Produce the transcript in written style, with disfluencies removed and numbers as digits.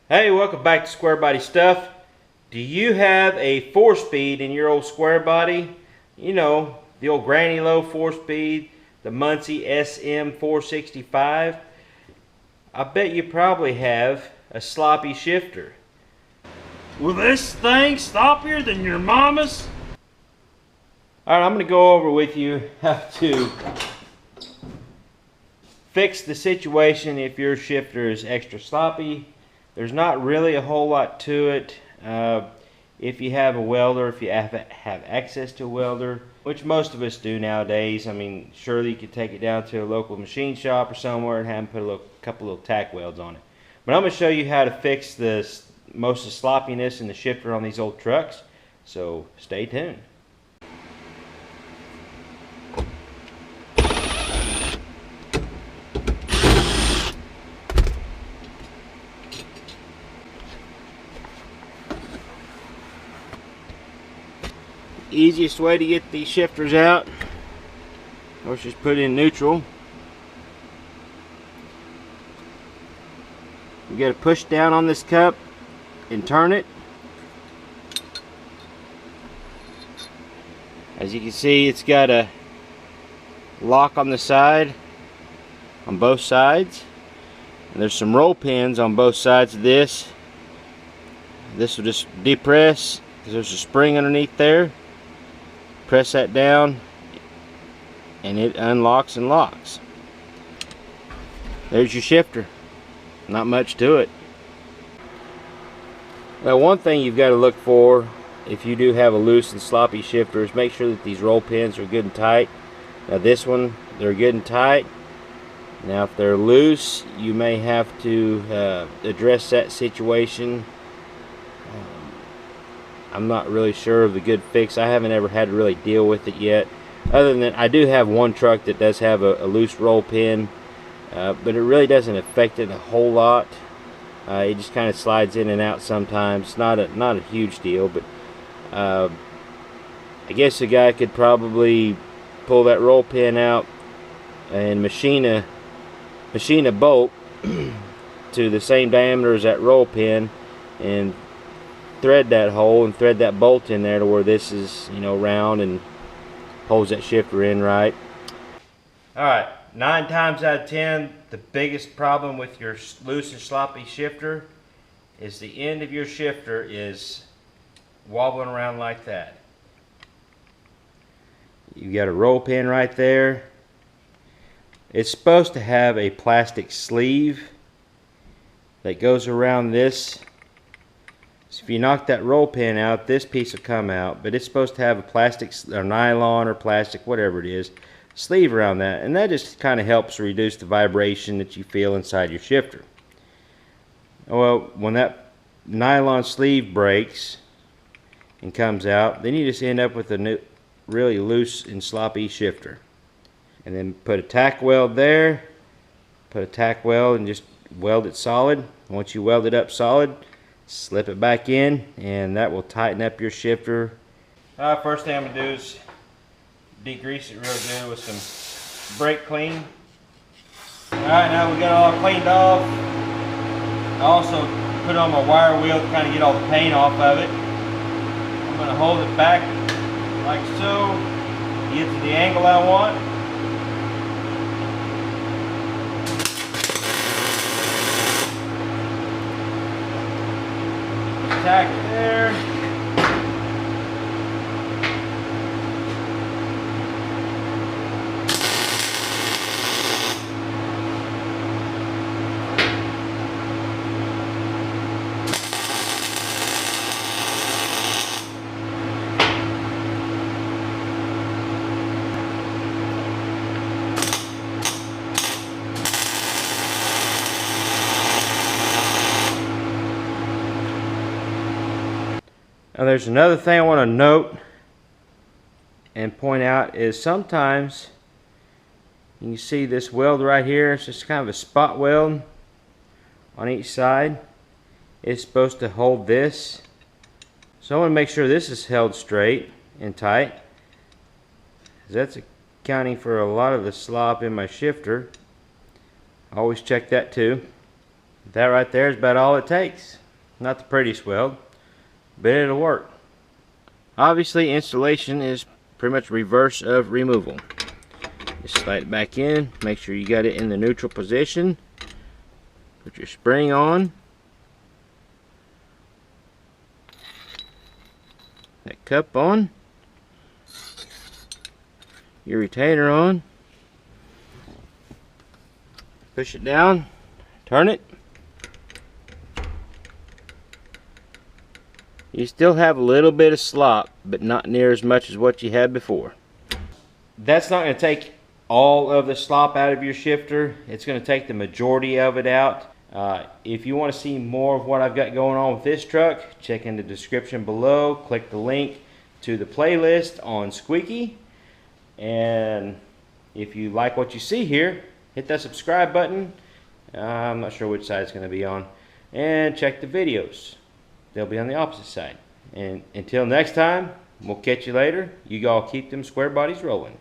Hey, welcome back to Squarebody Stuff. Do you have a 4-speed in your old Squarebody? You know, the old granny low 4-speed, the Muncie SM465. I bet you probably have a sloppy shifter. Will this thing sloppier than your mama's? Alright, I'm going to go over with you how to fix the situation if your shifter is extra sloppy. There's not really a whole lot to it. If you have a welder, if you have access to a welder, which most of us do nowadays. I mean, surely you could take it down to a local machine shop or somewhere and have them put a couple little tack welds on it. But I'm going to show you how to fix most of the sloppiness in the shifter on these old trucks. So stay tuned. Easiest way to get these shifters out, of course, just put it in neutral. You got to push down on this cup and turn it. As you can see, it's got a lock on the side, on both sides, and there's some roll pins on both sides of this. This will just depress because there's a spring underneath there. Press that down and it unlocks and locks. There's your shifter. Not much to it. Now, one thing you've got to look for if you do have a loose and sloppy shifter is make sure that these roll pins are good and tight. Now this one, they're good and tight. Now if they're loose, you may have to address that situation. I'm not really sure of the good fix. I haven't ever had to really deal with it yet. Other than that, I do have one truck that does have a loose roll pin, but it really doesn't affect it a whole lot. It just kind of slides in and out sometimes. Not a huge deal, but I guess a guy could probably pull that roll pin out and machine a bolt to the same diameter as that roll pin and thread that hole and thread that bolt in there to where this is, you know, round and holds that shifter in right. Alright, 9 times out of 10, the biggest problem with your loose and sloppy shifter is the end of your shifter is wobbling around like that. You got a roll pin right there. It's supposed to have a plastic sleeve that goes around this. So if you knock that roll pin out, this piece will come out, but it's supposed to have a plastic or nylon or plastic, whatever it is, sleeve around that, and that just kind of helps reduce the vibration that you feel inside your shifter. Well, when that nylon sleeve breaks and comes out, then you just end up with a really loose and sloppy shifter. And then put a tack weld there, put a tack weld and just weld it solid. Once you weld it up solid, slip it back in and that will tighten up your shifter. First thing I'm going to do is degrease it real good with some brake clean. Alright, now we got it all cleaned off. I also put on my wire wheel to kind of get all the paint off of it. I'm going to hold it back like so, get to the angle I want. Tack it there. Now there's another thing I want to note and point out is sometimes you can see this weld right here. It's just kind of a spot weld on each side. It's supposed to hold this. So I want to make sure this is held straight and tight. That's accounting for a lot of the slop in my shifter. Always check that too. That right there is about all it takes. Not the prettiest weld, but it'll work. Obviously, installation is pretty much reverse of removal. Just slide it back in, make sure you got it in the neutral position. Put your spring on. That cup on. Your retainer on. Push it down, turn it. You still have a little bit of slop, but not near as much as what you had before. That's not going to take all of the slop out of your shifter. It's going to take the majority of it out. If you want to see more of what I've got going on with this truck, check in the description below. Click the link to the playlist on Squeaky. And if you like what you see here, hit that subscribe button. I'm not sure which side it's going to be on. And check the videos. They'll be on the opposite side. And until next time, we'll catch you later. You all keep them square bodies rolling.